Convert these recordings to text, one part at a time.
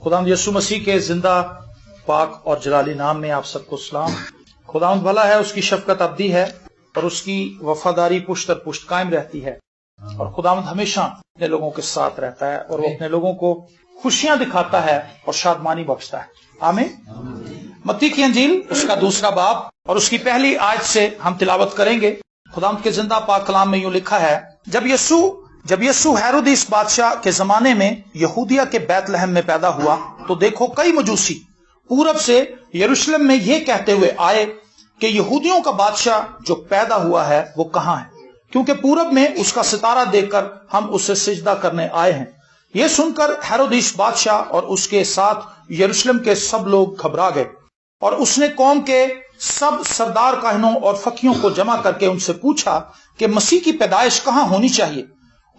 खुदावंद यीशु मसीह के जिंदा पाक और जलाली नाम में आप सबको सलाम। खुदावंद भला है, उसकी शफकत अब्दी है और उसकी वफादारी पुश्त दर पुश्त कायम रहती है। और खुदावंद हमेशा अपने लोगों के साथ रहता है और वो अपने लोगों को खुशियां दिखाता है और शादमानी बख्शता है। आमीन। मत्ती की अंजील उसका 2 बाब और उसकी पहली आयत से हम तिलावत करेंगे। खुदावंद के जिंदा पाक कलाम में यूं लिखा है, जब यीशु हेरोदिस बादशाह के जमाने में यहूदिया के बैतलहम में पैदा हुआ तो देखो कई मजूसी पूरब से यरूशलेम में यह कहते हुए आए कि यहूदियों का बादशाह जो पैदा हुआ है वो कहां है, क्योंकि पूरब में उसका सितारा देखकर हम उसे सिजदा करने आए हैं। यह सुनकर हेरोदिस बादशाह और उसके साथ यरूशलेम के सब लोग घबरा गए और उसने कौम के सब सरदार काहिनों और फकीहों को जमा करके उनसे पूछा कि मसीह की पैदाइश कहां होनी चाहिए।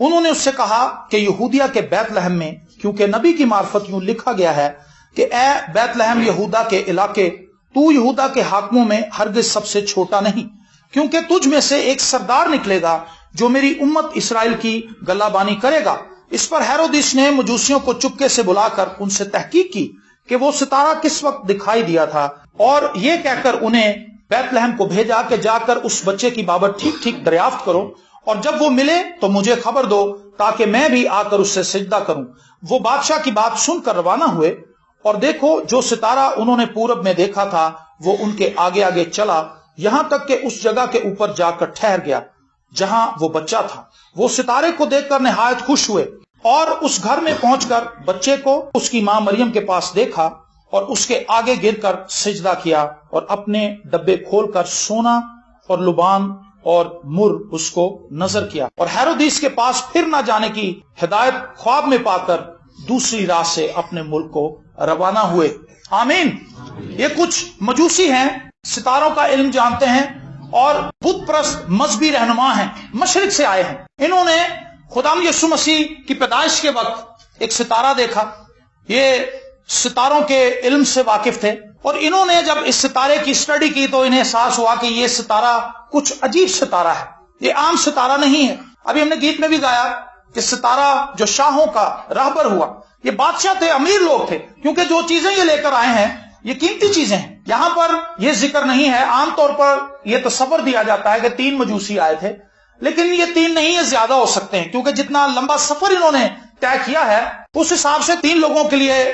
उन्होंने उससे कहा कि यहूदिया के बैतलहम में, क्योंकि नबी की मार्फत यूं लिखा गया है कि ए बैतलहम यहूदा के इलाके, तू यहूदा के हाकिमों में हरगिज सबसे छोटा नहीं, क्योंकि तुझ में से एक सरदार निकलेगा जो मेरी उम्मत इसराइल की गल्लाबानी करेगा। इस पर हेरोदिस ने मजूसियों को चुपके से बुलाकर उनसे तहकीक की कि वो सितारा किस वक्त दिखाई दिया था, और ये कहकर उन्हें बैतलहम को भेजा कि जाकर उस बच्चे की बाबत ठीक ठीक दरियाफ्त करो और जब वो मिले तो मुझे खबर दो ताकि मैं भी आकर उससे सिजदा करूं। वो बादशाह की बात सुनकर रवाना हुए और देखो जो सितारा उन्होंने पूरब में देखा था वो उनके आगे आगे चला, यहां तक कि उस जगह के ऊपर जाकर ठहर गया जहां वो बच्चा था। वो सितारे को देखकर निहायत खुश हुए और उस घर में पहुंचकर बच्चे को उसकी मां मरियम के पास देखा और उसके आगे गिरकर सिजदा किया और अपने डब्बे खोलकर सोना और लुबान और मुर उसको नजर किया और हेरोदिस के पास फिर ना जाने की हिदायत ख्वाब में पाकर दूसरी राह से अपने मुल्क को रवाना हुए। आमीन। ये कुछ मजूसी हैं, सितारों का इल्म जानते हैं और बुत प्रस्त मजहबी रहनुमा हैं, मशरिक से आए हैं। इन्होंने खुदाम यीशु मसीह की पैदाइश के वक्त एक सितारा देखा। ये सितारों के इल्म से वाकिफ थे और इन्होंने जब इस सितारे की स्टडी की तो इन्हें एहसास हुआ कि ये सितारा कुछ अजीब सितारा है, ये आम सितारा नहीं है। अभी हमने गीत में भी गाया कि सितारा जो शाहों का रहबर हुआ, ये बादशाह थे, अमीर लोग थे, क्योंकि जो चीजें ये लेकर आए हैं ये कीमती चीजें हैं। यहां पर यह जिक्र नहीं है। आमतौर पर यह तस्वर दिया जाता है कि 3 मजूसी आए थे, लेकिन ये 3 नहीं, ये ज्यादा हो सकते हैं, क्योंकि जितना लंबा सफर इन्होंने तय किया है उस हिसाब से 3 लोगों के लिए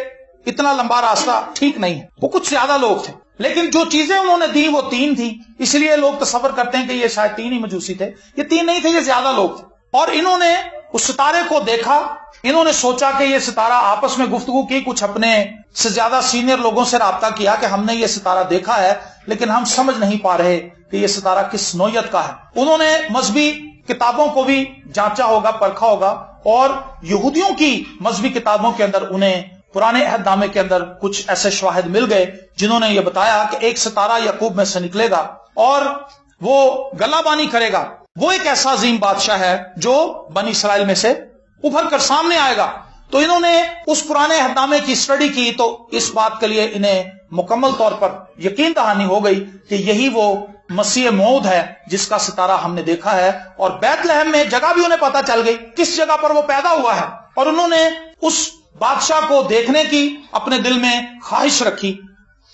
इतना लंबा रास्ता ठीक नहीं है। वो कुछ ज्यादा लोग थे, लेकिन जो चीजें उन्होंने दी वो 3 थी, इसलिए लोग तस्वर करते हैं कि ये शायद 3 ही मजूसी थे। ये 3 नहीं थे, ये ज्यादा लोग थे। और इन्होंने उस सितारे को देखा, इन्होंने सोचा कि ये सितारा, आपस में गुफ्तगू की, कुछ अपने से ज्यादा सीनियर लोगों से राब्ता किया कि हमने ये सितारा देखा है लेकिन हम समझ नहीं पा रहे कि ये सितारा किस नौयत का है। उन्होंने मजहबी किताबों को भी जांचा होगा, परखा होगा, और यहूदियों की मजहबी किताबों के अंदर उन्हें पुराने अहदनामे के अंदर कुछ ऐसे शवाहिद मिल गए जिन्होंने ये बताया कि एक सितारा याकूब में से निकलेगा और वो गल्लाबानी करेगा। वो एक ऐसा अजीम बादशाह है जो बनी इसराइल में से उभर कर सामने आएगा। तो इन्होंने उस पुराने अहदनामे की स्टडी की तो इस बात के लिए इन्हें मुकम्मल तौर पर यकीन दहानी हो गई कि यही वो मसीह मौद है जिसका सितारा हमने देखा है। और बैतलहम में जगह भी उन्हें पता चल गई किस जगह पर वो पैदा हुआ है, और उन्होंने उस बादशाह को देखने की अपने दिल में ख्वाहिश रखी,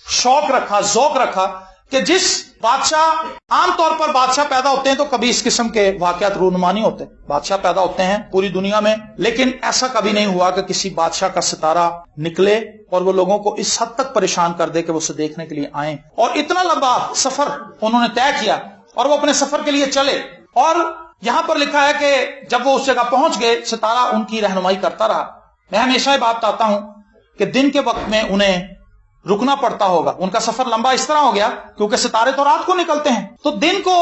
शौक रखा, ज़ौक रखा कि जिस बादशाह, आमतौर पर बादशाह पैदा होते हैं तो कभी इस किस्म के वाकयात रूनुमा नहीं होते। बादशाह पैदा होते हैं पूरी दुनिया में, लेकिन ऐसा कभी नहीं हुआ कि किसी बादशाह का सितारा निकले और वो लोगों को इस हद तक परेशान कर दे कि वो उसे देखने के लिए आए। और इतना लंबा सफर उन्होंने तय किया और वो अपने सफर के लिए चले। और यहां पर लिखा है कि जब वो उस जगह पहुंच गए, सितारा उनकी रहनुमाई करता रहा। मैं हमेशा ये बात बताता हूं कि दिन के वक्त में उन्हें रुकना पड़ता होगा। उनका सफर लंबा इस तरह हो गया क्योंकि सितारे तो रात को निकलते हैं, तो दिन को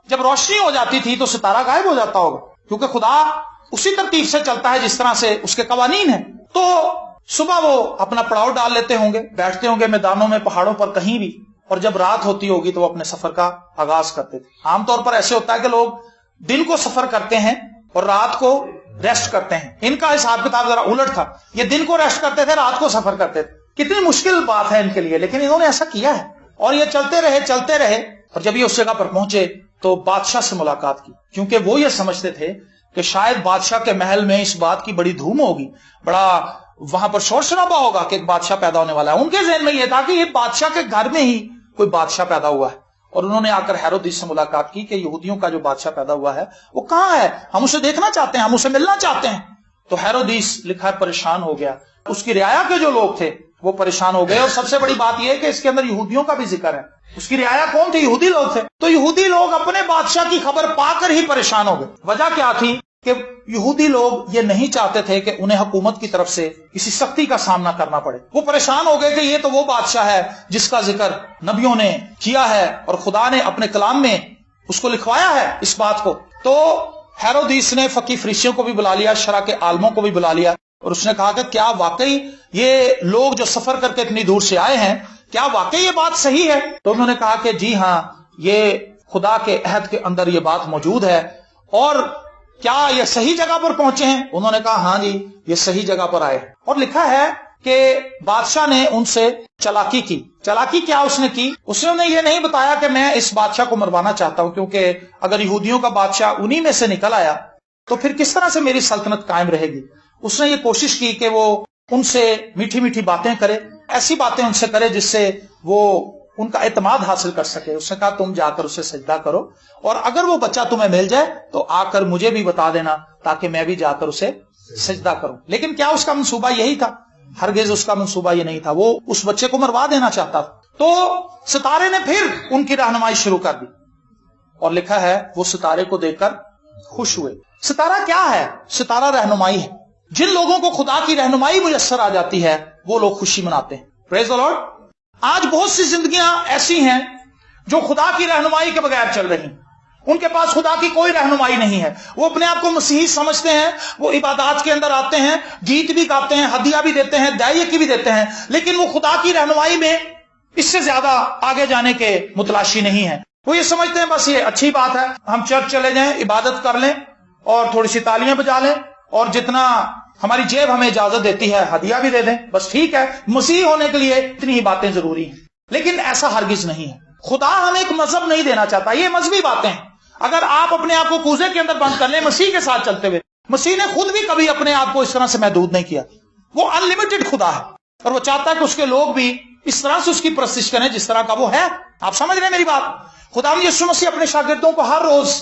जब रोशनी हो जाती थी तो सितारा गायब हो जाता होगा, क्योंकि खुदा उसी तरतीब से चलता है जिस तरह से उसके कवानीन है। तो सुबह वो अपना पड़ाव डाल लेते होंगे, बैठते होंगे मैदानों में, पहाड़ों पर, कहीं भी, और जब रात होती होगी तो वो अपने सफर का आगाज करते थे। आमतौर पर ऐसे होता है कि लोग दिन को सफर करते हैं और रात को रेस्ट करते हैं। इनका हिसाब किताब जरा उलट था, ये दिन को रेस्ट करते थे, रात को सफर करते थे। कितनी मुश्किल बात है इनके लिए, लेकिन इन्होंने ऐसा किया है और ये चलते रहे। और जब ये उस जगह पर पहुंचे तो बादशाह से मुलाकात की, क्योंकि वो ये समझते थे कि शायद बादशाह के महल में इस बात की बड़ी धूम होगी, बड़ा वहां पर शोर शराबा होगा कि एक बादशाह पैदा होने वाला है। उनके ज़हन में यह था कि ये बादशाह के घर में ही कोई बादशाह पैदा हुआ है, और उन्होंने आकर हेरोदिस से मुलाकात की कि यहूदियों का जो बादशाह पैदा हुआ है वो कहां है, हम उसे देखना चाहते हैं, हम उसे मिलना चाहते हैं। तो हेरोदिस लिखा है परेशान हो गया, उसकी रियाया के जो लोग थे वो परेशान हो गए। और सबसे बड़ी बात यह है कि इसके अंदर यहूदियों का भी जिक्र है। उसकी रियाया कौन थे? यहूदी लोग थे। तो यहूदी लोग अपने बादशाह की खबर पाकर ही परेशान हो गए। वजह क्या थी कि यहूदी लोग ये नहीं चाहते थे कि उन्हें हुकूमत की तरफ से किसी सख्ती का सामना करना पड़े। वो परेशान हो गए कि ये तो वो बादशाह है जिसका जिक्र नबियों ने किया है और खुदा ने अपने कलाम में उसको लिखवाया है इस बात को। तो हेरोदिस ने फकीह फरीसियों को भी बुला लिया, शरा के आलमों को भी बुला लिया, और उसने कहा कि क्या वाकई ये लोग जो सफर करके इतनी दूर से आए हैं, क्या वाकई ये बात सही है? तो उन्होंने कहा कि जी हाँ, ये खुदा के अहद के अंदर ये बात मौजूद है, और क्या ये सही जगह पर पहुंचे हैं? उन्होंने कहा हाँ जी, ये सही जगह पर आए। और लिखा है कि बादशाह ने उनसे चालाकी की। चालाकी क्या उसने की? उसने उन्हें ये नहीं बताया कि मैं इस बादशाह को मरवाना चाहता हूं, क्योंकि अगर यहूदियों का बादशाह उन्हीं में से निकल आया तो फिर किस तरह से मेरी सल्तनत कायम रहेगी। उसने ये कोशिश की कि वो उनसे मीठी मीठी बातें करे, ऐसी बातें उनसे करे जिससे वो उनका एतमाद हासिल कर सके। उसने कहा तुम जाकर उसे सजदा करो, और अगर वो बच्चा तुम्हें मिल जाए तो आकर मुझे भी बता देना ताकि मैं भी जाकर उसे सजदा करूं। लेकिन क्या उसका मंसूबा यही था? हरगिज उसका मंसूबा ये नहीं था। वो उस बच्चे को मरवा देना चाहता था। तो सितारे ने फिर उनकी रहनुमाई शुरू कर दी, और लिखा है वो सितारे को देखकर खुश हुए। सितारा क्या है? सितारा रहनुमाई है। जिन लोगों को खुदा की रहनुमाई मुयस्सर आ जाती है वो लोग खुशी मनाते हैं। Praise the Lord. आज बहुत सी जिंदगियां ऐसी हैं जो खुदा की रहनुमाई के बगैर चल रही, उनके पास खुदा की कोई रहनुमाई नहीं है। वो अपने आप को मसीही समझते हैं, वो इबादत के अंदर आते हैं, गीत भी गाते हैं, हदिया भी देते हैं, दाइये की भी देते हैं, लेकिन वो खुदा की रहनुमाई में इससे ज्यादा आगे जाने के मुतलाशी नहीं है। वो ये समझते हैं बस ये अच्छी बात है, हम चर्च चले जाएं, इबादत कर लें और थोड़ी सी तालियां बजा लें, और जितना हमारी जेब हमें इजाजत देती है हदिया भी दे दें, बस ठीक है। मसीह होने के लिए इतनी ही बातें जरूरी हैं। लेकिन ऐसा हरगिज नहीं है। खुदा हमें एक मजहब नहीं देना चाहता, ये मजहबी बातें हैं। अगर आप अपने आप को कूजे के अंदर बंद कर लें मसीह के साथ चलते हुए, मसीह ने खुद भी कभी अपने आप को इस तरह से महदूद नहीं किया। वो अनलिमिटेड खुदा है, और वो चाहता है कि उसके लोग भी इस तरह से उसकी परस्तिश करें जिस तरह का वो है। आप समझ रहे हैं मेरी बात? खुदा यीशु मसीह अपने शागिर्दों को हर रोज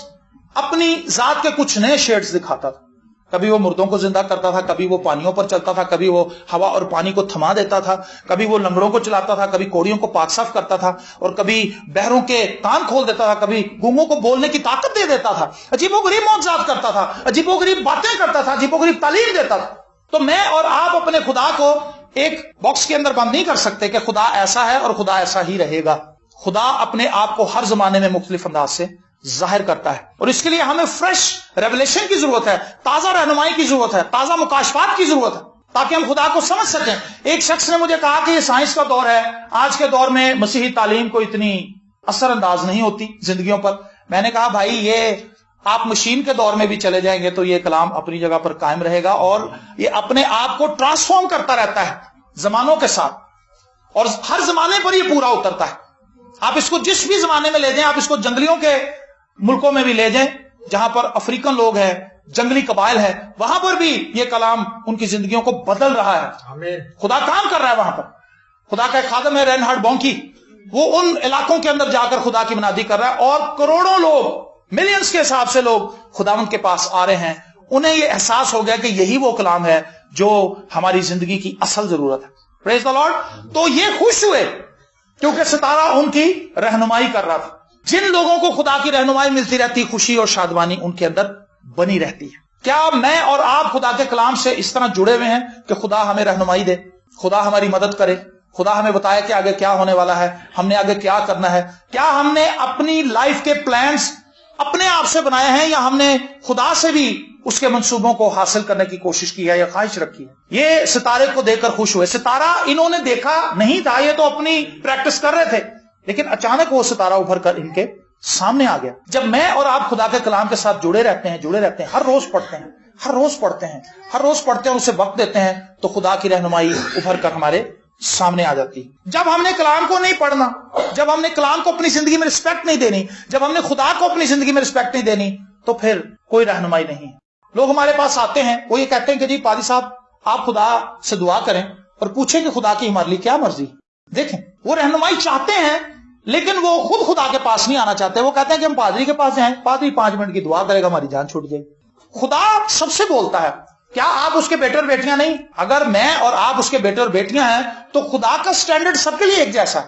अपनी जात के कुछ नए शेड्स दिखाता था। कभी वो मुर्दों को जिंदा करता था, कभी वो पानियों पर चलता था, कभी वो हवा और पानी को थमा देता था, कभी वो लंगड़ों को चलाता था, कभी कोड़ियों को पाक साफ करता था, और कभी बहरों के कान खोल देता था, कभी गूंगों को बोलने की ताकत दे देता था, अजीबोगरीब मौजज़ात करता था, अजीबोगरीब बातें करता था, अजीबोगरीब तालीम देता था। तो मैं और आप अपने खुदा को एक बॉक्स के अंदर बंद नहीं कर सकते कि खुदा ऐसा है और खुदा ऐसा ही रहेगा। खुदा अपने आप को हर जमाने में मुख्तलिफ अंदाज से जाहिर करता है, और इसके लिए हमें फ्रेश रेवलेशन की जरूरत है, ताजा रहनुमाई की जरूरत है, ताजा मुकाशफात की जरूरत है, ताकि हम खुदा को समझ सकें। एक शख्स ने मुझे कहा कि ये साइंस का दौर है, आज के दौर में मसीही तालीम को इतनी असरअंदाज नहीं होती जिंदगियों पर। मैंने कहा भाई, ये आप मशीन के दौर में भी चले जाएंगे तो ये कलाम अपनी जगह पर कायम रहेगा, और ये अपने आप को ट्रांसफॉर्म करता रहता है जमानों के साथ, और हर जमाने पर ये पूरा उतरता है। आप इसको जिस भी जमाने में ले जाएं, आप इसको जंगलियों के मुल्कों में भी ले जाएं, जहां पर अफ्रीकन लोग हैं, जंगली कबाइल है, वहां पर भी ये कलाम उनकी जिंदगियों को बदल रहा है। खुदा काम कर रहा है वहां पर। खुदा का एक खादम है रेनहार्ड बॉन्की, वो उन इलाकों के अंदर जाकर खुदा की मनादी कर रहा है, और करोड़ों लोग, मिलियंस के हिसाब से लोग खुदावंद के पास आ रहे हैं। उन्हें यह एहसास हो गया कि यही वो कलाम है जो हमारी जिंदगी की असल जरूरत है। Praise the Lord. तो ये खुश हुए क्योंकि सितारा उनकी रहनुमाई कर रहा था। जिन लोगों को खुदा की रहनुमाई मिलती रहती, खुशी और शादमानी उनके अंदर बनी रहती है। क्या मैं और आप खुदा के कलाम से इस तरह जुड़े हुए हैं कि खुदा हमें रहनुमाई दे, खुदा हमारी मदद करे, खुदा हमें बताए कि आगे क्या होने वाला है, हमने आगे क्या करना है? क्या हमने अपनी लाइफ के प्लान्स अपने आप से बनाए हैं, या हमने खुदा से भी उसके मंसूबों को हासिल करने की कोशिश की है या ख्वाहिश रखी है? ये सितारे को देखकर खुश हुए। सितारा इन्होंने देखा नहीं था, ये तो अपनी प्रैक्टिस कर रहे थे, लेकिन अचानक वो सितारा उभर कर इनके सामने आ गया। जब मैं और आप खुदा के कलाम के साथ जुड़े रहते हैं, हर रोज पढ़ते हैं, हर रोज पढ़ते हैं, उसे वक्त देते हैं, तो खुदा की रहनुमाई उभर कर हमारे सामने आ जाती है। जब हमने कलाम को नहीं पढ़ना, जब हमने कलाम को अपनी जिंदगी में रिस्पेक्ट नहीं देनी, जब हमने खुदा को अपनी जिंदगी में रिस्पेक्ट नहीं देनी, तो फिर कोई रहनुमाई नहीं है। लोग हमारे पास आते हैं, वो ये कहते हैं कि जी पादी साहब آپ خدا سے دعا کریں اور پوچھیں کہ خدا کی ہمارے لیے کیا مرضی. دیکھیں وہ رہنمائی چاہتے ہیں لیکن وہ خود خدا کے پاس نہیں آنا چاہتے. وہ کہتے ہیں کہ ہم پادری کے پاس جائیں, پادری 5 منٹ کی دعا کرے گا ہماری جان چھوٹ جائے گی. خدا سب سے بولتا ہے. کیا آپ اس کے بیٹے اور بیٹیاں نہیں؟ اگر میں اور آپ اس کے بیٹے اور بیٹیاں ہیں تو خدا کا سٹینڈرڈ سب کے لیے ایک جیسا ہے.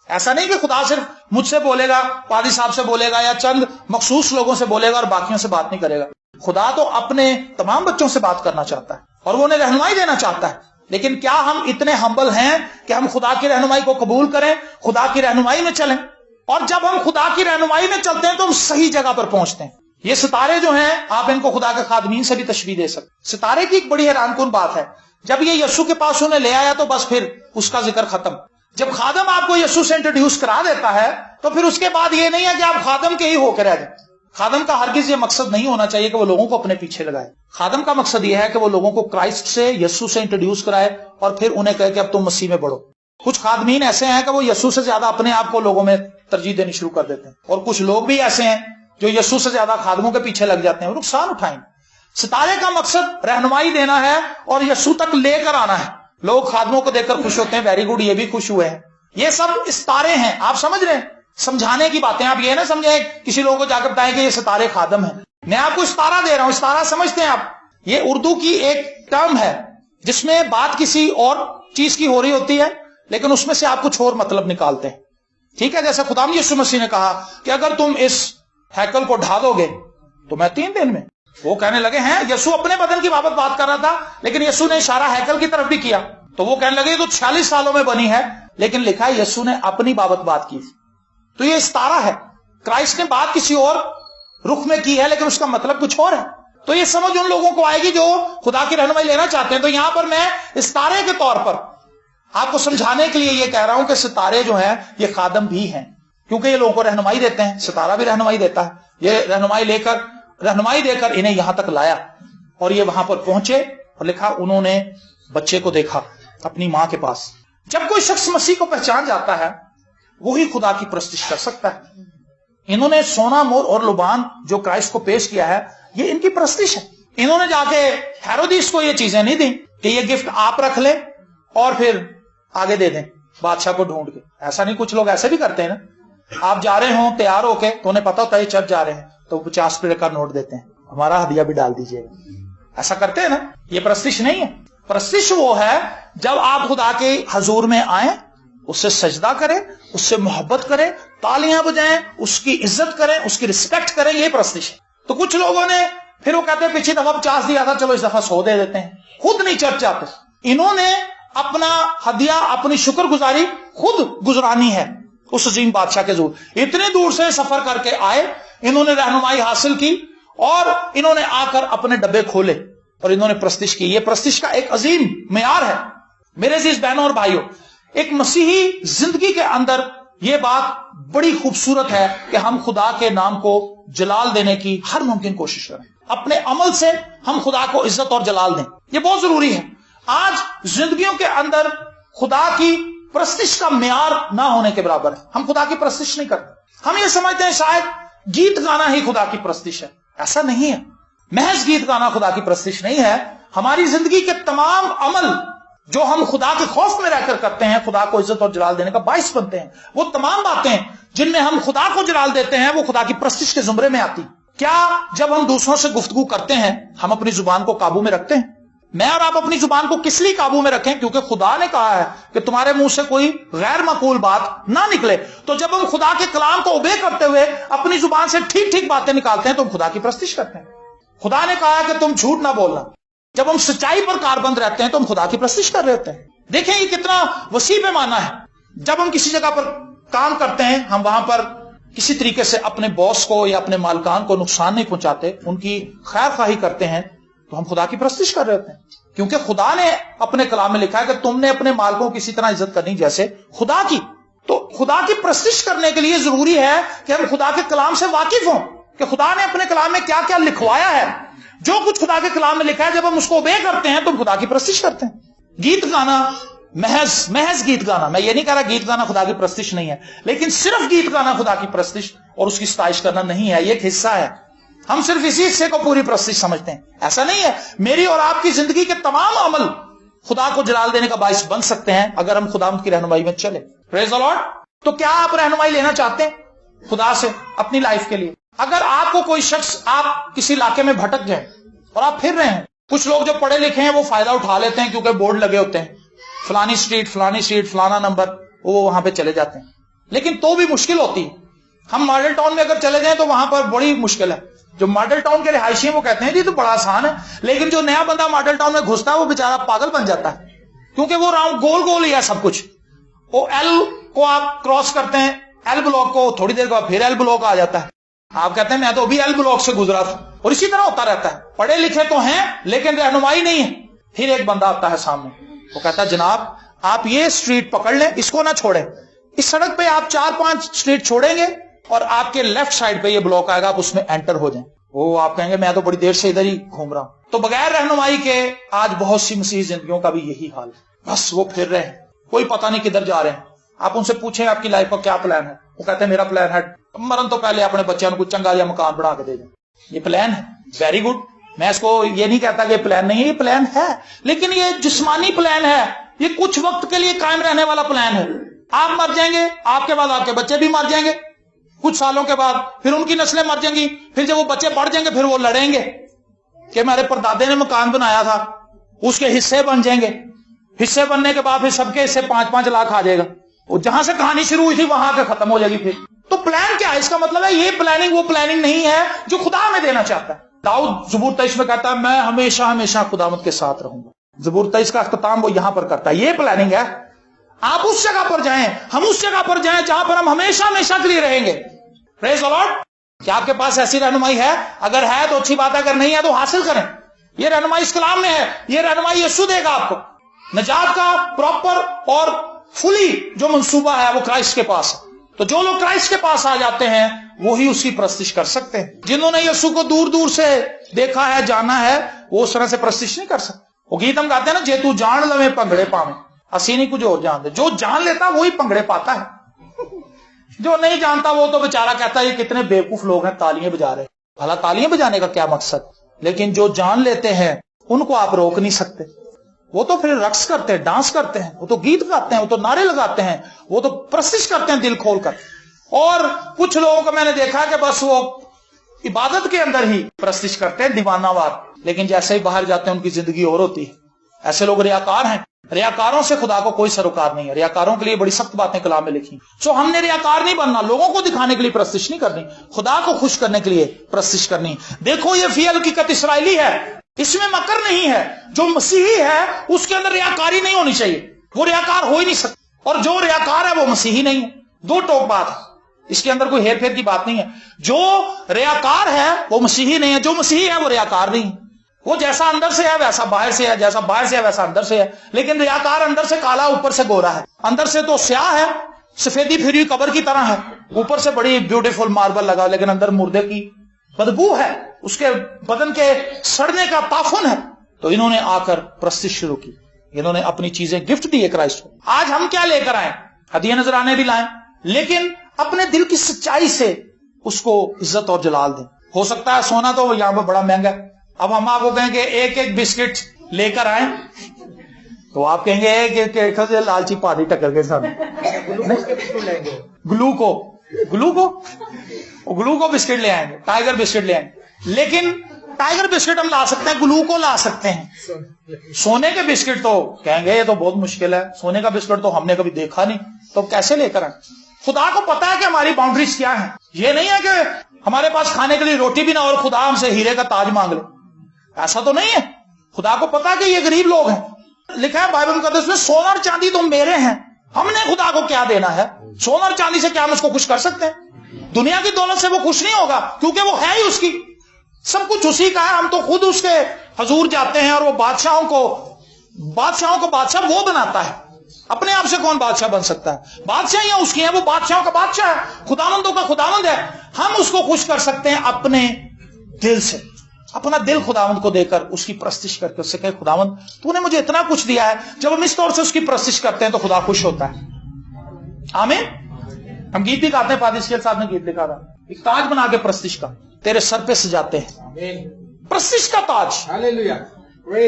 ایسا نہیں کہ خدا صرف مجھ سے بولے گا, پادری صاحب سے بولے گا یا چند مخصوص لوگوں سے بولے گا اور باقیوں سے بات نہیں کرے گا. خدا تو اپنے تمام بچوں سے بات کرنا چاہتا ہے اور وہ انہیں رہنمائی دینا چاہتا ہے. لیکن کیا ہم اتنے ہمبل ہیں کہ ہم خدا کی رہنمائی کو قبول کریں, خدا کی رہنمائی میں چلیں؟ اور جب ہم خدا کی رہنمائی میں چلتے ہیں تو ہم صحیح جگہ پر پہنچتے ہیں. یہ ستارے جو ہیں آپ ان کو خدا کے خادمین سے بھی تشبیہ دے سکتے. ستارے کی ایک بڑی حیران کن بات ہے, جب یہ یسوع کے پاس انہیں لے آیا تو بس پھر اس کا ذکر ختم. جب خادم آپ کو یسوع سے انٹروڈیوس کرا دیتا ہے تو پھر اس کے بعد یہ نہیں ہے کہ آپ خادم کے ہی ہو کے رہ جائیں. خادم کا ہرگز یہ مقصد نہیں ہونا چاہیے کہ وہ لوگوں کو اپنے پیچھے لگائے. خادم کا مقصد یہ ہے کہ وہ لوگوں کو کرائسٹ سے, یسوع سے انٹروڈیوس کرائے اور پھر انہیں کہے کہ اب تم مسیح میں بڑھو. کچھ خادمین ایسے ہیں کہ وہ یسوع سے زیادہ اپنے آپ کو لوگوں میں ترجیح دینی شروع کر دیتے ہیں, اور کچھ لوگ بھی ایسے ہیں جو یسوع سے زیادہ خادموں کے پیچھے لگ جاتے ہیں, وہ نقصان اٹھائیں. ستارے کا مقصد رہنمائی دینا ہے اور یسوع تک لے کر آنا ہے. لوگ خادموں کو دیکھ کر خوش ہوتے ہیں, ویری گڈ, یہ بھی خوش ہوئے ہیں. یہ سب ستارے ہیں. آپ سمجھ رہے ہیں, سمجھانے کی باتیں. آپ یہ نہ سمجھیں کسی لوگوں کو جا کر بتائیں کہ یہ ستارے خادم ہیں. میں آپ کو ستارہ دے رہا ہوں. ستارہ سمجھتے ہیں آپ؟ یہ اردو کی ایک ٹرم ہے جس میں بات کسی اور چیز کی ہو رہی ہوتی ہے لیکن اس میں سے آپ کچھ اور مطلب نکالتے ہیں. ٹھیک ہے, جیسے خدا یسوع مسیح نے کہا کہ اگر تم اس ہیکل کو ڈھا دو گے تو میں 3 دن میں. وہ کہنے لگے ہیں, یسوع اپنے بدن کی بابت بات کر رہا تھا لیکن یسوع نے اشارہ ہیکل کی طرف بھی کیا. تو وہ کہنے لگے تو 46 سالوں میں بنی ہے, لیکن لکھا ہے یسوع نے اپنی بابت بات کی. تو یہ ستارہ ہے. کرائسٹ نے بات کسی اور رخ میں کی ہے لیکن اس کا مطلب کچھ اور ہے. تو یہ سمجھ ان لوگوں کو آئے گی جو خدا کی رہنمائی لینا چاہتے ہیں. تو یہاں پر میں ستارے کے طور پر آپ کو سمجھانے کے لیے یہ کہہ رہا ہوں کہ ستارے جو ہیں یہ خادم بھی ہیں, کیونکہ یہ لوگوں کو رہنمائی دیتے ہیں. ستارہ بھی رہنمائی دیتا ہے. یہ رہنمائی دے کر انہیں یہاں تک لایا اور یہ وہاں پر پہنچے اور لکھا انہوں نے بچے کو دیکھا اپنی ماں کے پاس. جب کوئی شخص مسیح کو پہچان جاتا ہے وہی خدا کی پرستش کر سکتا ہے. انہوں نے سونا, مور اور لبان جو کرائسٹ کو پیش کیا ہے یہ ان کی پرستش ہے. انہوں نے جا کے ہیرودیس کو یہ چیزیں نہیں دی کہ یہ گفٹ آپ رکھ لیں اور پھر آگے دے دیں بادشاہ کو ڈھونڈ کے. ایسا نہیں, کچھ لوگ ایسے بھی کرتے ہیں نا. آپ جا رہے ہوں تیار ہو کے تو انہیں پتا ہوتا ہے یہ چرچ جا رہے ہیں تو 50 روپے کا نوٹ دیتے ہیں, ہمارا ہدیہ بھی ڈال دیجیے گا. ایسا کرتے ہیں نا. یہ پرستش نہیں ہے. پرستش وہ ہے جب آپ خدا کے حضور میں آئیں, اس سے سجدہ کریں, اس سے محبت کریں, تالیاں بجائیں, اس کی عزت کریں, اس کی رسپیکٹ کریں. یہ پرستش ہے. تو کچھ لوگوں نے پھر وہ کہتے ہیں پچھلی دفعہ 50 دیا تھا, چلو اس دفعہ 100 دے دیتے ہیں. خود نہیں چرچ جاتے. انہوں نے اپنا ہدیہ, اپنی شکر گزاری خود گزرانی ہے اس عظیم بادشاہ کے حضور. اتنے دور سے سفر کر کے آئے, انہوں نے رہنمائی حاصل کی اور انہوں نے آ کر اپنے ڈبے کھولے اور انہوں نے پرستش کی. یہ پرستش کا ایک عظیم معیار ہے. میرے عزیز بہنوں اور بھائیوں, ایک مسیحی زندگی کے اندر یہ بات بڑی خوبصورت ہے کہ ہم خدا کے نام کو جلال دینے کی ہر ممکن کوشش کریں. اپنے عمل سے ہم خدا کو عزت اور جلال دیں. یہ بہت ضروری ہے. آج زندگیوں کے اندر خدا کی پرستش کا معیار نہ ہونے کے برابر ہے. ہم خدا کی پرستش نہیں کرتے. ہم یہ سمجھتے ہیں شاید گیت گانا ہی خدا کی پرستش ہے. ایسا نہیں ہے. محض گیت گانا خدا کی پرستش نہیں ہے. ہماری زندگی کے تمام عمل جو ہم خدا کے خوف میں رہ کر کرتے ہیں, خدا کو عزت اور جلال دینے کا باعث بنتے ہیں. وہ تمام باتیں جن میں ہم خدا کو جلال دیتے ہیں وہ خدا کی پرستش کے زمرے میں آتی. کیا جب ہم دوسروں سے گفتگو کرتے ہیں ہم اپنی زبان کو قابو میں رکھتے ہیں؟ میں اور آپ اپنی زبان کو کس لیے قابو میں رکھیں؟ کیونکہ خدا نے کہا ہے کہ تمہارے منہ سے کوئی غیر معقول بات نہ نکلے. تو جب ہم خدا کے کلام کو اوبے کرتے ہوئے اپنی زبان سے ٹھیک ٹھیک باتیں نکالتے ہیں تو ہم خدا کی پرستش کرتے ہیں. خدا نے کہا ہے کہ تم جھوٹ نہ بولنا. جب ہم سچائی پر کاربند رہتے ہیں تو ہم خدا کی پرستش کر رہے ہوتے ہیں. دیکھیں یہ کتنا وسیع پیمانہ ہے. جب ہم کسی جگہ پر کام کرتے ہیں, ہم وہاں پر کسی طریقے سے اپنے باس کو یا اپنے مالکان کو نقصان نہیں پہنچاتے, ان کی خیر خواہی کرتے ہیں, تو ہم خدا کی پرستش کر رہے ہوتے ہیں. کیونکہ خدا نے اپنے کلام میں لکھا ہے کہ تم نے اپنے مالکوں کی اسی طرح عزت کرنی جیسے خدا کی. تو خدا کی پرستش کرنے کے لیے ضروری ہے کہ ہم خدا کے کلام سے واقف ہوں کہ خدا نے اپنے کلام میں کیا کیا لکھوایا ہے. جو کچھ خدا کے کلام میں لکھا ہے جب ہم اس کو اوبے کرتے ہیں تو ہم خدا کی پرستش کرتے ہیں. گیت گانا, محض گیت گانا, میں یہ نہیں کہہ رہا گیت گانا خدا کی پرستش نہیں ہے, لیکن صرف گیت گانا خدا کی پرستش اور اس کی ستائش کرنا نہیں ہے. یہ ایک حصہ ہے. ہم صرف اسی حصے کو پوری پرستش سمجھتے ہیں. ایسا نہیں ہے. میری اور آپ کی زندگی کے تمام عمل خدا کو جلال دینے کا باعث بن سکتے ہیں اگر ہم خداوند کی رہنمائی میں چلے. پریز دی لارڈ. تو کیا آپ رہنمائی لینا چاہتے ہیں خدا سے اپنی لائف کے لیے؟ اگر آپ کو کوئی شخص، آپ کسی علاقے میں بھٹک جائیں اور آپ پھر رہے ہیں، کچھ لوگ جو پڑھے لکھے ہیں وہ فائدہ اٹھا لیتے ہیں کیونکہ بورڈ لگے ہوتے ہیں، فلانی اسٹریٹ فلانا نمبر، وہ وہاں پہ چلے جاتے ہیں. لیکن تو بھی مشکل ہوتی ہے. ہم ماڈل ٹاؤن میں اگر چلے جائیں تو وہاں پر بڑی مشکل ہے. جو ماڈل ٹاؤن کے رہائشی ہیں وہ کہتے ہیں جی تو بڑا آسان ہے، لیکن جو نیا بندہ ماڈل ٹاؤن میں گھستا ہے وہ بیچارہ پاگل بن جاتا ہے، کیونکہ وہ راؤنڈ گول ہی ہے سب کچھ. وہ ایل کو آپ کراس کرتے ہیں، ایل بلاک کو، تھوڑی دیر کے بعد پھر ایل بلاک آ جاتا ہے. آپ کہتے ہیں میں تو ابھی ایل بلاک سے گزرا تھا. اور اسی طرح ہوتا رہتا ہے. پڑھے لکھے تو ہیں لیکن رہنمائی نہیں ہے. پھر ایک بندہ آتا ہے سامنے، وہ کہتا ہے جناب آپ یہ اسٹریٹ پکڑ لیں، اس کو نہ چھوڑیں، اس سڑک پہ آپ 4-5 اسٹریٹ چھوڑیں گے اور آپ کے لیفٹ سائڈ پہ یہ بلاک آئے گا، آپ اس میں انٹر ہو جائیں. وہ آپ کہیں گے میں تو بڑی دیر سے ادھر ہی گھوم رہا ہوں. تو بغیر رہنمائی کے آج بہت سی مسیحی زندگیوں کا بھی یہی حال ہے. بس وہ پھر رہے ہیں، کوئی پتہ نہیں کدھر جا رہے ہیں. آپ ان سے پوچھیں آپ کی لائف کا کیا پلان ہے، وہ کہتے ہیں میرا پلان ہے مرن تو پہلے اپنے بچوں کو چنگا یا مکان بنا کے دے دیں. یہ پلان ہے، ویری گڈ. میں اس کو یہ نہیں کہتا کہ یہ پلان نہیں ہے، یہ پلان ہے، لیکن یہ جسمانی پلان ہے. یہ کچھ وقت کے لیے قائم رہنے والا پلان ہے. آپ مر جائیں گے، آپ کے بعد آپ کے بچے بھی مر جائیں گے، کچھ سالوں کے بعد پھر ان کی نسلیں مر جائیں گی. پھر جب وہ بچے بڑھ جائیں گے پھر وہ لڑیں گے کہ میرے پردادے نے مکان بنایا تھا، اس کے حصے بن جائیں گے. حصے بننے کے بعد پھر سب کے حصے 5-5 لاکھ آ جائے گا. وہ جہاں سے کہانی شروع ہوئی تھی وہاں کے ختم ہو جائے گی. پھر تو پلان کیا ہے؟ اس کا مطلب ہے یہ پلاننگ وہ پلاننگ نہیں ہے جو خدا ہمیں دینا چاہتا ہے. داؤد زبور 23 میں کہتا ہے میں ہمیشہ ہمیشہ خداوند کے ساتھ رہوں گا. زبور 23 کا اختتام وہ یہاں پر کرتا ہے. یہ پلاننگ ہے. آپ اس جگہ پر جائیں، ہم اس جگہ پر جائیں جہاں پر ہم ہمیشہ ہمیشہ کے لیے رہیں گے. پریز دی لارڈ. کیا آپ کے پاس ایسی رہنمائی ہے؟ اگر ہے تو اچھی بات ہے، اگر نہیں ہے تو حاصل کریں. یہ رہنمائی اس کلام میں ہے. یہ رہنمائی یسوع دے گا آپ کو. نجات کا پراپر اور فلی جو منصوبہ ہے وہ کرائسٹ کے پاس ہے. تو جو لوگ کرائسٹ کے پاس آ جاتے ہیں وہی اس کی پرستش کر سکتے ہیں. جنہوں نے یسوع کو دور دور سے دیکھا ہے، جانا ہے، وہ اس طرح سے پرستش نہیں کر سکتے. وہ گیت ہم گاتے ہیں نا، جے تو جان لویں پنگڑے پاویں، اسی نہیں کچھ اور جان دے. جو جان لیتا وہی پنگڑے پاتا ہے. جو نہیں جانتا وہ تو بیچارہ کہتا ہے یہ کتنے بیوقوف لوگ ہیں تالیاں بجا رہے. بھلا تالیاں بجانے کا کیا مقصد؟ لیکن جو جان لیتے ہیں ان کو آپ روک نہیں سکتے. وہ تو پھر رقص کرتے ہیں، ڈانس کرتے ہیں، وہ تو گیت گاتے ہیں، وہ تو نعرے لگاتے ہیں، وہ تو پرستش کرتے ہیں دل کھول کر. اور کچھ لوگوں کو میں نے دیکھا کہ بس وہ عبادت کے اندر ہی پرستش کرتے ہیں دیوانہ وار، لیکن جیسے ہی باہر جاتے ہیں ان کی زندگی اور ہوتی ہے. ایسے لوگ ریاکار ہیں. ریاکاروں سے خدا کو کوئی سروکار نہیں ہے. ریاکاروں کے لیے بڑی سخت باتیں کلام میں لکھی. سو ہم نے ریاکار نہیں بننا، لوگوں کو دکھانے کے لیے پرستش نہیں کرنی، خدا کو خوش کرنے کے لیے پرستش کرنی. دیکھو یہ فی الحقیقت اسرائیلی ہے، اس میں مکر نہیں ہے. جو مسیحی ہے اس کے اندر ریاکاری نہیں ہونی چاہیے، وہ ریاکار ہو ہی نہیں سکتا. اور جو ریاکار ہے وہ مسیحی نہیں ہے. دو ٹوک بات ہے، اس کے اندر کوئی ہیر پھیر کی بات نہیں ہے. جو ریاکار ہے وہ مسیحی نہیں ہے، جو مسیحی ہے وہ ریاکار نہیں ہے. وہ جیسا اندر سے ہے ویسا باہر سے ہے، جیسا باہر سے ہے ویسا اندر سے ہے. لیکن ریاکار اندر سے کالا اوپر سے گورا ہے. اندر سے تو سیاہ ہے، سفیدی پھری ہوئی قبر کی طرح ہے، اوپر سے بڑی بیوٹیفل ماربل لگا، لیکن اندر مردے کی بدبو ہے، اس کے بدن کے سڑنے کا تافن ہے. تو انہوں نے آ کر پرستش شروع کی، انہوں نے اپنی چیزیں گفٹ دی ہے کرائسٹ کو. آج ہم کیا لے کر آئیں؟ ہدیے نذرانے بھی لائیں، لیکن اپنے دل کی سچائی سے اس کو عزت اور جلال دیں. ہو سکتا ہے سونا تو یہاں پہ بڑا مہنگا ہے، اب ہم آپ کو کہیں کہ ایک ایک بسکٹ لے کر آئیں تو آپ کہیں گے کہ لالچی پادی ٹکر کے ساتھ گلو کو بسکٹ لے آئیں گے، ٹائیگر بسکٹ لے آئیں گے. لیکن ٹائیگر بسکٹ ہم لا سکتے ہیں، گلو کو لا سکتے ہیں. سونے کے بسکٹ تو کہیں گے یہ تو بہت مشکل ہے، سونے کا بسکٹ تو ہم نے کبھی دیکھا نہیں، تو کیسے لے کر آئیں؟ خدا کو پتا ہے کہ ہماری باؤنڈریز کیا ہیں. یہ نہیں ہے کہ ہمارے پاس کھانے کے لیے روٹی بھی نہ اور خدا ہم سے ہیرے کا تاج مانگ لے، ایسا تو نہیں ہے. خدا کو پتا کہ یہ غریب لوگ ہیں. لکھا ہے بائبل مقدس میں سونا اور چاندی تو میرے ہیں، ہم نے خدا کو کیا دینا ہے؟ سونا اور چاندی سے کیا ہم اس کو خوش کر سکتے ہیں؟ دنیا کی دولت سے وہ خوش نہیں ہوگا کیونکہ وہ ہے ہی اس کی، سب کچھ اسی کا ہے. ہم تو خود اس کے حضور جاتے ہیں اور وہ بادشاہوں کو بادشاہ وہ بناتا ہے. اپنے آپ سے کون بادشاہ بن سکتا ہے؟ بادشاہیاں اس کی ہیں، وہ بادشاہوں کا بادشاہ ہے، خداوندوں کا خداوند ہے. ہم اس کو خوش کر سکتے ہیں اپنے دل سے، اپنا دل خداوند کو دے کر اس کی پرستش کر کے اس سے کہے خداوند تو نے مجھے اتنا کچھ دیا ہے. جب ہم اس طور سے اس کی پرستش کرتے ہیں تو خدا خوش ہوتا ہے. آمین. ہم گیت بھی گاتے ہیں، پادری اسکیل صاحب نے گیت لکھا تھا ایک تاج بنا کے پرستش کا. तेरे सर पे सजाते हैं। प्रस्तिश का ताज,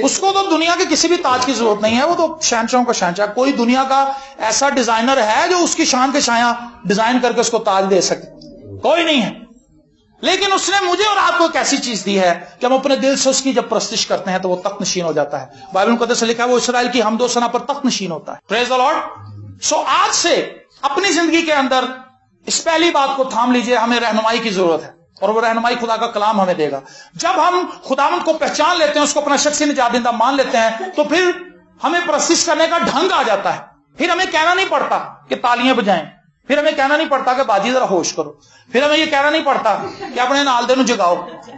उसको तो दुनिया के किसी भी ताज की जरूरत नहीं है, वो तो शहंशाहों का शहंशाह। कोई दुनिया का ऐसा डिजाइनर है जो उसकी शान के छाया डिजाइन करके उसको ताज दे सके? कोई नहीं है। लेकिन उसने मुझे और आपको एक ऐसी चीज दी है कि हम अपने दिल से उसकी जब प्रस्तिश करते हैं तो वो तख्त नशीन हो जाता है। बाइबल मुकद्दस से लिखा है वो इसराइल की हमदो सना पर तख्त नशीन होता है। Praise the Lord. सो आज से अपनी जिंदगी के अंदर इस पहली बात को थाम लीजिए, हमें रहनुमाई की जरूरत है और वो रहनुमाई खुदा का कलाम हमें देगा। जब हम खुदावंद को पहचान लेते हैं, उसको अपना शख्सी निजात देंदा मान लेते हैं, तो फिर हमें प्रस्तिश करने का ढंग आ जाता है। फिर हमें कहना नहीं पड़ता कि तालियां बजाएं, फिर हमें कहना नहीं पड़ता कि बाजी जरा होश करो, फिर हमें यह कहना नहीं पड़ता कि अपने नाल दे नूं जगाओ,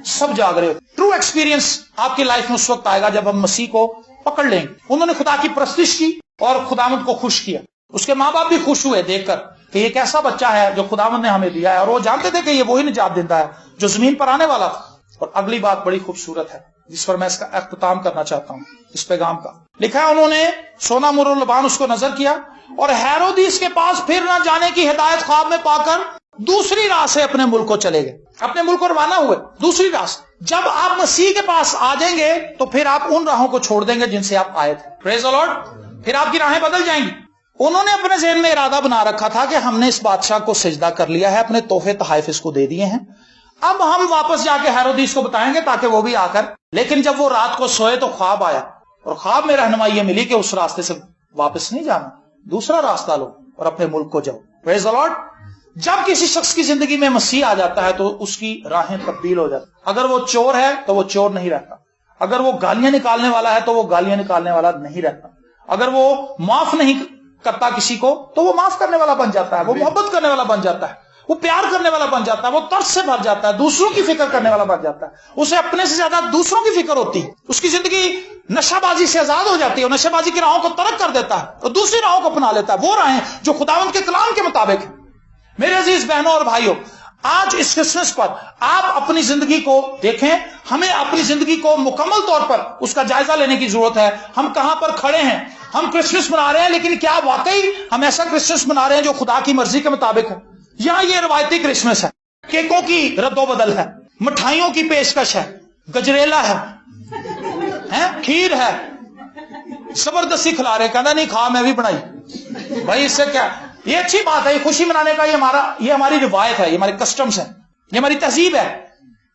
सब जाग रहे हो। ट्रू एक्सपीरियंस आपकी लाइफ में उस वक्त आएगा जब हम मसीह को पकड़ लेंगे। उन्होंने खुदा की प्रस्तिश की और खुदावंद को खुश किया। उसके माँ बाप भी खुश हुए देखकर कि ये कैसा बच्चा है जो खुदावंद ने हमें दिया है, और वो जानते थे कि ये वही निजात देता है जो जमीन पर आने वाला था। और अगली बात बड़ी खूबसूरत है जिस पर मैं इसका अख्ताम करना चाहता हूं, इस पैगाम का। लिखा है उन्होंने सोना मुर और लबान उसको नजर किया और हेरोदिस के पास फिर न जाने की हिदायत ख्वाब में पाकर दूसरी राह से अपने मुल्क को चले गए। अपने मुल्क को रवाना हुए दूसरी राह से। जब आप मसीह के पास आ जाएंगे तो फिर आप उन राहों को छोड़ देंगे जिनसे आप आए थे। Praise the Lord. फिर आपकी राहें बदल जाएंगी। उन्होंने अपने ज़हन में इरादा बना रखा था कि हमने इस बादशाह को सजदा कर लिया है, अपने तोहफे तहाइफ इसको दे दिए हैं, अब हम वापस जाके हेरोदिस को बताएंगे ताकि वो भी आकर। लेकिन जब वो रात को सोए तो ख्वाब आया और ख्वाब में रहनुमाई ये मिली कि उस रास्ते से वापस नहीं जाना, दूसरा रास्ता लो और अपने मुल्क को जाओ। Praise the Lord. जब किसी शख्स की जिंदगी में मसीह आ जाता है तो उसकी राहें तब्दील हो जाती। अगर वो चोर है तो वो चोर नहीं रहता, अगर वो गालियां निकालने वाला है तो वो गालियां निकालने वाला नहीं रहता, अगर वो माफ नहीं करता किसी को तो वो माफ करने वाला बन जाता है, वो मोहब्बत करने वाला बन जाता है, वो प्यार करने वाला बन जाता है, वो तरस से भर जाता है, दूसरों की फिक्र करने वाला बन जाता है, उसे अपने से ज्यादा दूसरों की फिक्र होती है। उसकी जिंदगी नशाबाजी से आजाद हो जाती है, नशाबाजी की राहों को तर्क कर देता है और दूसरी राहों को अपना लेता है, वो राहें जो खुदावंद के कलाम के मुताबिक है। मेरे अजीज बहनों और भाइयों, आज इस क्रिसमस पर आप अपनी जिंदगी को देखें। हमें अपनी जिंदगी को मुकम्मल तौर पर उसका जायजा लेने की जरूरत है। हम कहां पर खड़े हैं? हम क्रिसमस मना रहे हैं, लेकिन क्या वाकई हम ऐसा क्रिसमस मना रहे हैं जो खुदा की मर्जी के मुताबिक है? या ये रवायती क्रिसमस है, केकों की रद्दोबदल है, मिठाइयों की पेशकश है, गजरेला है, खीर है, जबरदस्ती खिला रहे, कहना नहीं खा मैं भी बनाई। भाई इससे क्या? ये अच्छी बात है, ये खुशी मनाने का ये हमारी रिवायत है, ये हमारे कस्टम्स है, ये हमारी तहजीब है,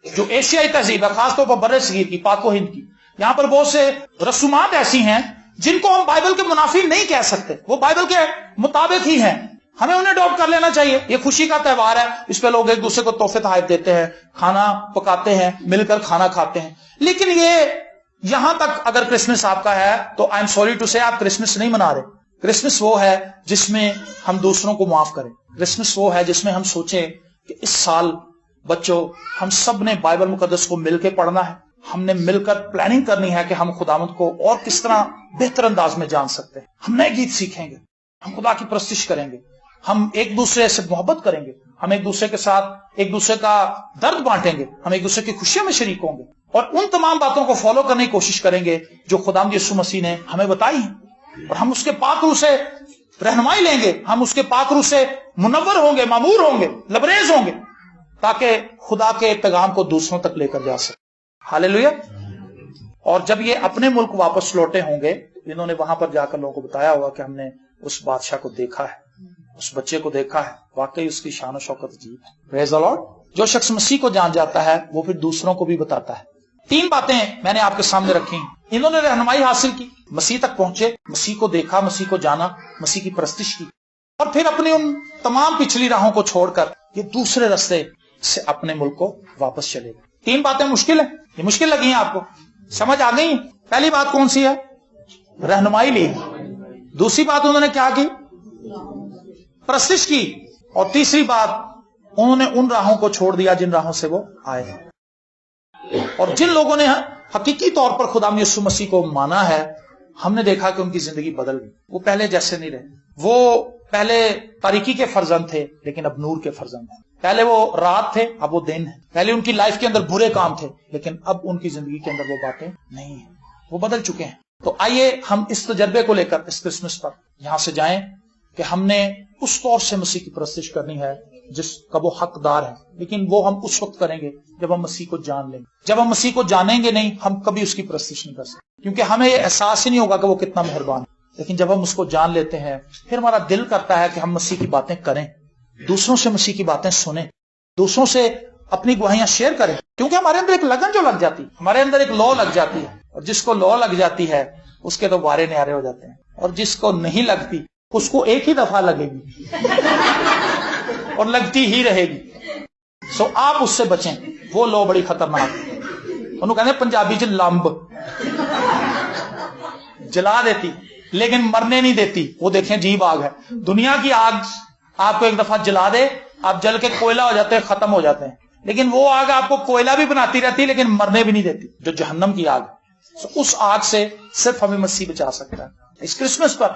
जो एशियाई तहजीब है, खासतौर पर बर्रे सगीर की, पाको हिंद की। यहां पर बहुत से रसूमात ऐसी हैं जिनको हम बाइबल के मुनाफी नहीं कह सकते, वो बाइबल के मुताबिक ही हैं। हमें उन्हें अडॉप्ट कर लेना चाहिए। ये खुशी का त्यौहार है, इस पे लोग एक दूसरे को तोहफे तहाइफ देते हैं, खाना पकाते हैं, मिलकर खाना खाते हैं। लेकिन ये यहां तक अगर क्रिसमस आपका है तो आई एम सॉरी टू से आप क्रिसमस नहीं मना रहे। क्रिसमस वो है जिसमें हम दूसरों को माफ करें। क्रिसमस वो है जिसमें हम सोचें कि इस साल बच्चों हम सब ने बाइबल मुकद्दस को मिलकर पढ़ना है, हमने मिलकर प्लानिंग करनी है कि हम खुदावंद को और किस तरह बेहतर अंदाज में जान सकते हैं। हम नए गीत सीखेंगे, हम खुदा की प्रस्तिश करेंगे, हम एक दूसरे से मोहब्बत करेंगे, हम एक दूसरे के साथ एक दूसरे का दर्द बांटेंगे, हम एक दूसरे की खुशियों में शरीक होंगे और उन तमाम बातों को फॉलो करने की कोशिश करेंगे जो खुदावंद यीशु मसीह ने हमें बताई है। और हम उसके पाक रूह से रहनुमाई लेंगे, हम उसके पाक रूह से मुनव्वर होंगे, मामूर होंगे, लबरेज होंगे, ताकि खुदा के पैगाम को दूसरों तक लेकर जा सके। हालेलुया। और जब ये अपने मुल्क वापस लौटे होंगे, इन्होंने वहां पर जाकर लोगों को बताया होगा कि हमने उस बादशाह को देखा है, उस बच्चे को देखा है, वाकई उसकी शान और शौकत अजीब है। Praise the Lord. जो शख्स मसीह को जान जाता है वो फिर दूसरों को भी बताता है। 3 बातें मैंने आपके सामने रखी। इन्होंने रहनुमाई हासिल की, मसीह तक पहुंचे, मसीह को देखा, मसीह को जाना, मसीह की प्रस्तिश की, और फिर अपनी उन तमाम पिछली राहों को छोड़कर ये दूसरे रास्ते से अपने मुल्क को वापस चले गए। 3 बातें मुश्किल है, ये मुश्किल लगी हैं आपको, समझ आ गई? पहली बात कौन सी है? रहनुमाई ली। दूसरी बात उन्होंने क्या की? प्रस्तिश की। और तीसरी बात उन्होंने उन राहों को छोड़ दिया जिन राहों से वो आए। और जिन लोगों ने हकीकी तौर पर खुदा यीशु मसीह को माना है, हमने देखा कि उनकी जिंदगी बदल गई। वो पहले जैसे नहीं रहे। वो पहले तारीकी के फर्जंद थे लेकिन अब नूर के फर्जंद हैं। पहले वो रात थे, अब वो दिन है। पहले उनकी लाइफ के अंदर बुरे काम थे लेकिन अब उनकी जिंदगी के अंदर वो बातें नहीं है, वो बदल चुके हैं। तो आइए हम इस तजर्बे को लेकर इस क्रिसमस पर यहां से जाएं कि हमने उस तौर से मसीह की प्रस्तिश करनी है جس کا وہ حقدار ہے، لیکن وہ ہم اس وقت کریں گے جب ہم مسیح کو جان لیں گے۔ جب ہم مسیح کو جانیں گے نہیں، ہم کبھی اس کی پرستش نہیں کر سکتے، کیونکہ ہمیں یہ احساس ہی نہیں ہوگا کہ وہ کتنا مہربان ہے۔ لیکن جب ہم اس کو جان لیتے ہیں، پھر ہمارا دل کرتا ہے کہ ہم مسیح کی باتیں کریں، دوسروں سے مسیح کی باتیں سنیں، دوسروں سے اپنی گواہیاں شیئر کریں، کیونکہ ہمارے اندر ایک لگن جو لگ جاتی ہے، ہمارے اندر ایک لو لگ جاتی ہے، اور جس کو لو لگ جاتی ہے اس کے تو وارے نیارے ہو جاتے ہیں، اور جس کو نہیں لگتی اس کو ایک ہی دفعہ لگے گی اور لگتی ہی رہے گی۔ سو آپ اس سے بچیں، وہ لو بڑی خطرناک، انہوں کہتے ہیں پنجابی چ لمب، جلا دیتی لیکن مرنے نہیں دیتی۔ وہ دیکھیں عجیب آگ ہے، دنیا کی آگ آپ کو ایک دفعہ جلا دے، آپ جل کے کوئلہ ہو جاتے ہیں، ختم ہو جاتے ہیں، لیکن وہ آگ آپ کو کوئلہ بھی بناتی رہتی لیکن مرنے بھی نہیں دیتی، جو جہنم کی آگ ہے۔ اس آگ سے صرف ہمیں مسیح بچا سکتا ہے۔ اس کرسمس پر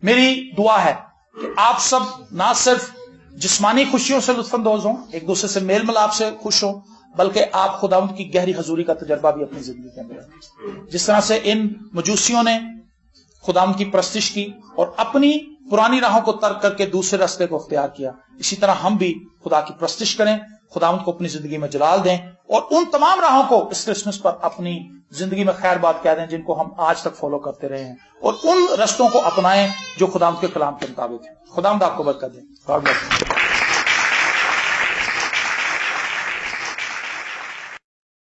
میری دعا ہے کہ آپ سب نہ صرف جسمانی خوشیوں سے لطف اندوز ہوں، ایک دوسرے سے میل ملاپ سے خوش ہوں، بلکہ آپ خداوند کی گہری حضوری کا تجربہ بھی اپنی زندگی کے اندر ہے۔ جس طرح سے ان مجوسیوں نے خداوند کی پرستش کی اور اپنی پرانی راہوں کو ترک کر کے دوسرے راستے کو اختیار کیا، اسی طرح ہم بھی خدا کی پرستش کریں، خداوند کو اپنی زندگی میں جلال دیں، اور ان تمام راہوں کو اس کرسمس پر اپنی زندگی میں خیر بات کہہ دیں جن کو ہم آج تک فالو کرتے رہے ہیں، اور ان رستوں کو اپنائیں جو خداوند کے کلام کے مطابق ہیں۔ خداوند آپ کو برکت دے۔